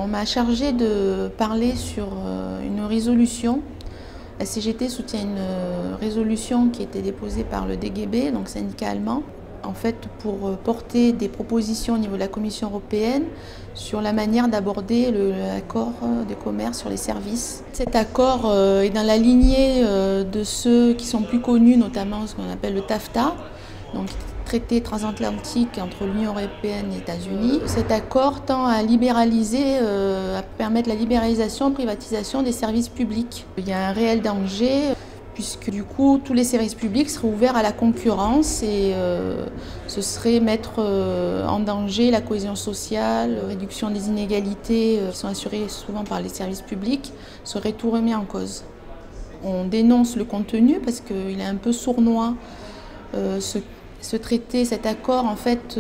On m'a chargé de parler sur une résolution. La CGT soutient une résolution qui a été déposée par le DGB, donc syndicat allemand, en fait pour porter des propositions au niveau de la Commission européenne sur la manière d'aborder l'accord de commerce sur les services. Cet accord est dans la lignée de ceux qui sont plus connus, notamment ce qu'on appelle le TAFTA, donc traité transatlantique entre l'Union européenne et les États-Unis. Cet accord tend à libéraliser, à permettre la libéralisation et privatisation des services publics. Il y a un réel danger puisque du coup tous les services publics seraient ouverts à la concurrence et ce serait mettre en danger la cohésion sociale, la réduction des inégalités qui sont assurées souvent par les services publics, serait tout remis en cause. On dénonce le contenu parce qu'il est un peu sournois. Ce traité, cet accord, en fait,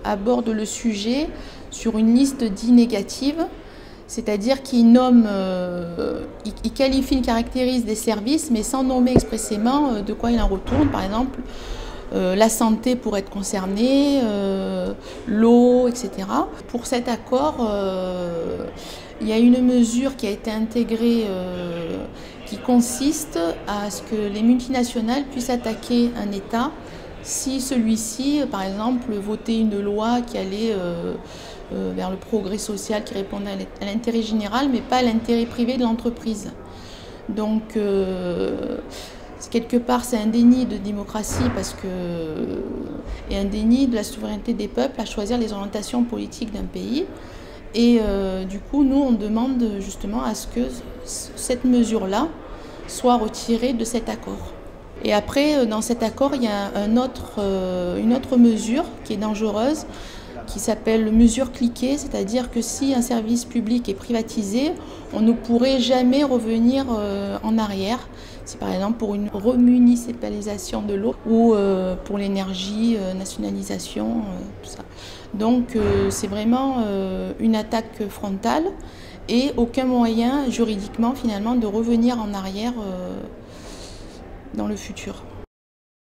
aborde le sujet sur une liste dits négatives, c'est-à-dire qu'il nomme, il qualifie, il caractérise des services, mais sans nommer expressément de quoi il en retourne. Par exemple, la santé pourrait être concernée, l'eau, etc. Pour cet accord, il y a une mesure qui a été intégrée qui consiste à ce que les multinationales puissent attaquer un État si celui-ci, par exemple, votait une loi qui allait vers le progrès social, qui répondait à l'intérêt général, mais pas à l'intérêt privé de l'entreprise. Donc, quelque part, c'est un déni de démocratie et un déni de la souveraineté des peuples à choisir les orientations politiques d'un pays. Et du coup, nous, on demande justement à ce que cette mesure-là soit retirée de cet accord. Et après, dans cet accord, il y a une autre mesure qui est dangereuse, qui s'appelle mesure cliquet, c'est-à-dire que si un service public est privatisé, on ne pourrait jamais revenir en arrière. C'est par exemple pour une remunicipalisation de l'eau ou pour l'énergie, nationalisation, tout ça. Donc c'est vraiment une attaque frontale et aucun moyen juridiquement finalement de revenir en arrière dans le futur.